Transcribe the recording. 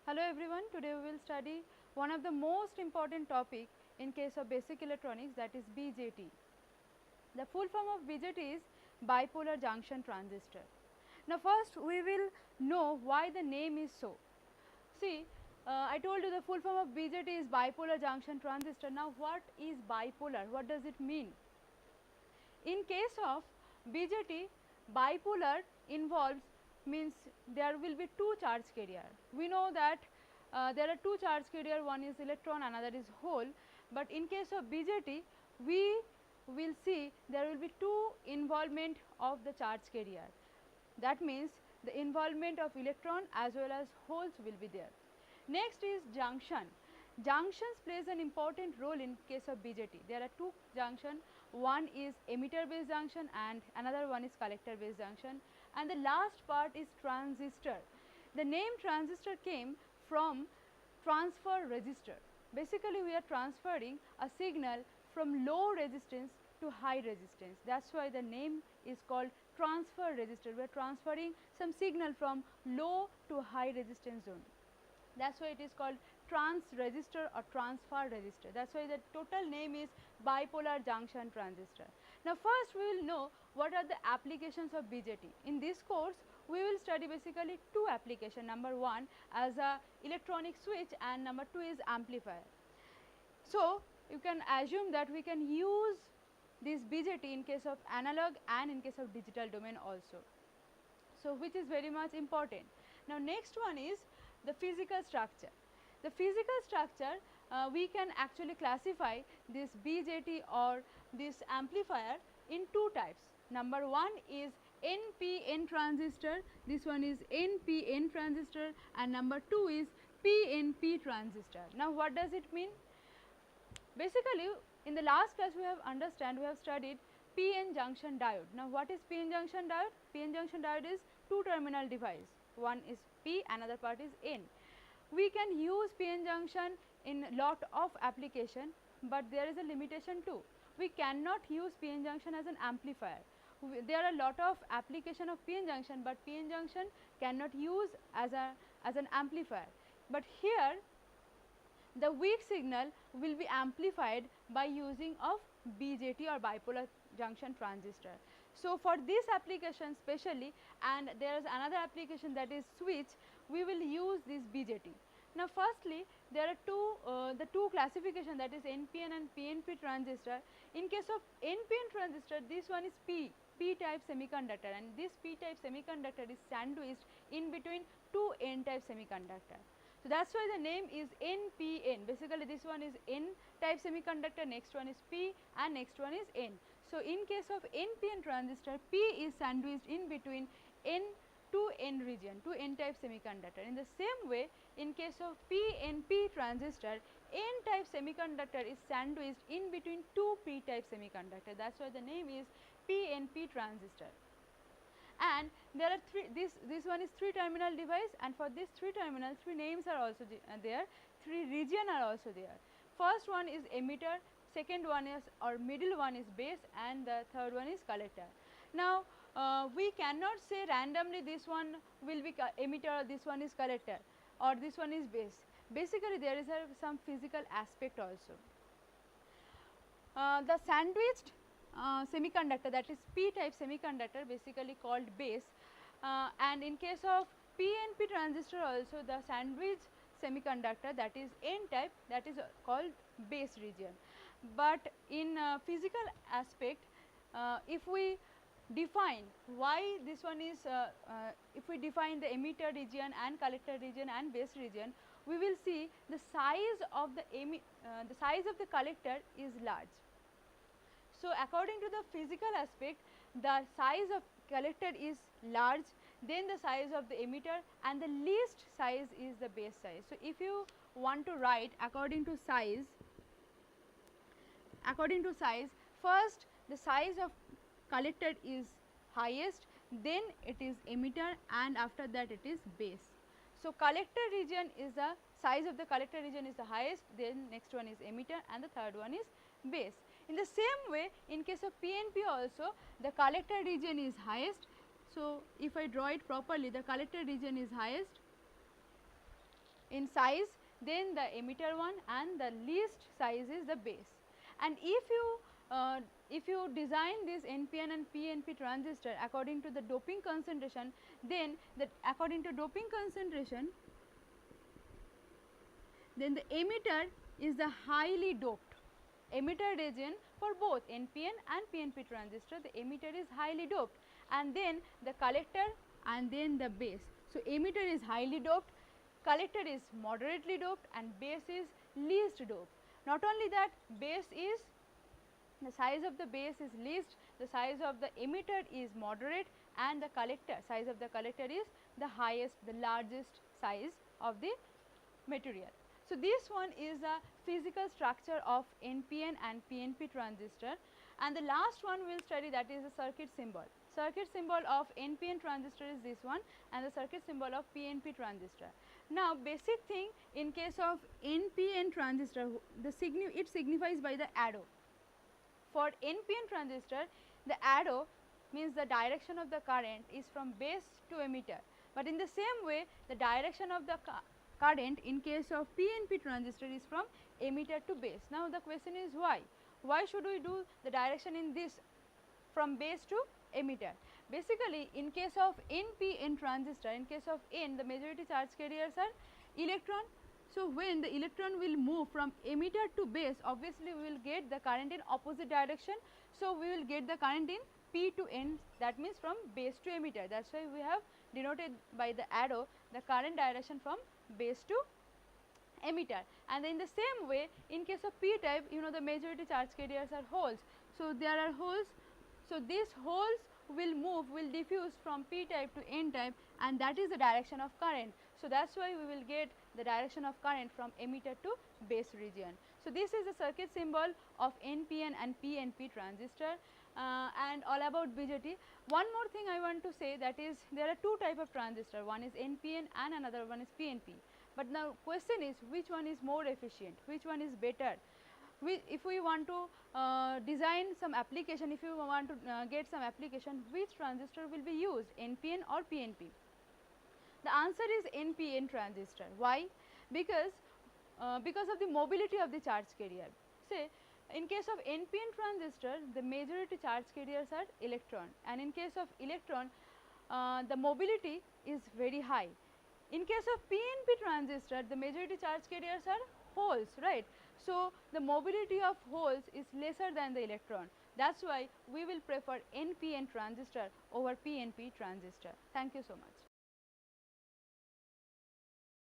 Hello everyone, today we will study one of the most important topic in case of basic electronics, that is BJT. The full form of BJT is bipolar junction transistor. Now first we will know why the name is so. See, I told you the full form of BJT is bipolar junction transistor. Now what is bipolar? What does it mean? In case of BJT, bipolar involves means there will be two charge carrier. We know that there are two charge carrier, one is electron, another is hole, but in case of BJT we will see there will be two involvement of the charge carrier. That means the involvement of electron as well as holes will be there. Next is junction. Junctions plays an important role in case of BJT. There are two junction, one is emitter based junction and another one is collector based junction, and the last part is transistor. The name transistor came from transfer resistor. Basically we are transferring a signal from low resistance to high resistance. That is why the name is called transfer resistor. We are transferring some signal from low to high resistance zone. That is why it is called trans resistor or transfer resistor. That is why the total name is bipolar junction transistor. Now first we will know what are the applications of BJT. In this course we will study basically two applications. Number one as a electronic switch and number two is amplifier. So you can assume that we can use this BJT in case of analog and in case of digital domain also. So which is very much important. Now next one is the physical structure. The physical structure we can actually classify this BJT or this amplifier in two types. Number one is NPN transistor, this one is NPN transistor, and number two is PNP transistor. Now what does it mean? Basically in the last class we have studied PN junction diode. Now what is PN junction diode? PN junction diode is two terminal device, one is P, another part is N. We can use PN junction in lot of application, but there is a limitation too. We cannot use PN junction as an amplifier. There are a lot of application of PN junction, but PN junction cannot use as an amplifier. But here the weak signal will be amplified by using of BJT or bipolar junction transistor. So for this application specially, and there is another application that is switch, we will use this BJT. Now firstly there are the two classification, that is NPN and PNP transistor. In case of NPN transistor, this one is P type semiconductor, and this P type semiconductor is sandwiched in between two N type semiconductor. So that is why the name is NPN. Basically this one is N type semiconductor, next one is P and next one is N. So in case of NPN transistor, P is sandwiched in between N to N region, to N type semiconductor. In the same way, in case of PNP transistor, N type semiconductor is sandwiched in between two P type semiconductor. That is why the name is PNP transistor. And there are this one is three terminal device, and for this three terminal, three names are also there, three region are also there. First one is emitter, second one is or middle one is base, and the third one is collector. Now we cannot say randomly this one will be emitter or this one is collector or this one is base. Basically there is some physical aspect also. The sandwiched semiconductor, that is P type semiconductor, basically called base, and in case of PNP transistor also the sandwich semiconductor, that is N type, that is called base region. But in physical aspect, if we define why this one is, if we define the emitter region and collector region and base region, we will see the size of the collector is large. So according to the physical aspect, the size of collector is large, then the size of the emitter, and the least size is the base size. So if you want to write according to size, first the size of collector is highest, then it is emitter, and after that it is base. So collector region is the size of the collector region is the highest, then next one is emitter, and the third one is base. In the same way, in case of PNP also, the collector region is highest. So if I draw it properly, the collector region is highest, in size, then the emitter one, and the least size is the base. And if you design this NPN and PNP transistor according to the doping concentration, then according to doping concentration, then the emitter is the highly doped emitter region for both NPN and PNP transistor. The emitter is highly doped, and then the collector and then the base. So, emitter is highly doped, collector is moderately doped, and base is least doped. Not only that, base is the size of the base is least, the size of the emitter is moderate, and the collector size of the collector is the highest, the largest size of the material. So, this one is the physical structure of NPN and PNP transistor, and the last one we will study, that is the circuit symbol. Circuit symbol of NPN transistor is this one, and the circuit symbol of PNP transistor. Now, basic thing in case of NPN transistor, it signifies by the arrow. For NPN transistor, the arrow means the direction of the current is from base to emitter, but in the same way the direction of the current in case of PNP transistor is from emitter to base. Now, the question is why? Why should we do the direction in this from base to emitter? Basically, in case of NPN transistor, in case of N, the majority charge carriers are electron. So, when the electron will move from emitter to base, obviously we will get the current in opposite direction. So, we will get the current in P to N, that means from base to emitter. That is why we have denoted by the arrow the current direction from base to emitter. And in the same way, in case of P type, you know, the majority charge carriers are holes. So, there are holes. So, these holes will move, will diffuse from P type to N type, and that is the direction of current. So, that is why we will get the direction of current from emitter to base region. So, this is the circuit symbol of NPN and PNP transistor, and all about BJT. One more thing I want to say, that is there are two type of transistor, one is NPN and another one is PNP. But now question is, which one is more efficient, which one is better? If we want to design some application, if you want to get some application, which transistor will be used, NPN or PNP? The answer is NPN transistor. Why? Because of the mobility of the charge carrier. Say, in case of NPN transistor, the majority charge carriers are electron, and in case of electron, the mobility is very high. In case of PNP transistor, the majority charge carriers are holes, right? So, the mobility of holes is lesser than the electron. That is why we will prefer NPN transistor over PNP transistor. Thank you so much.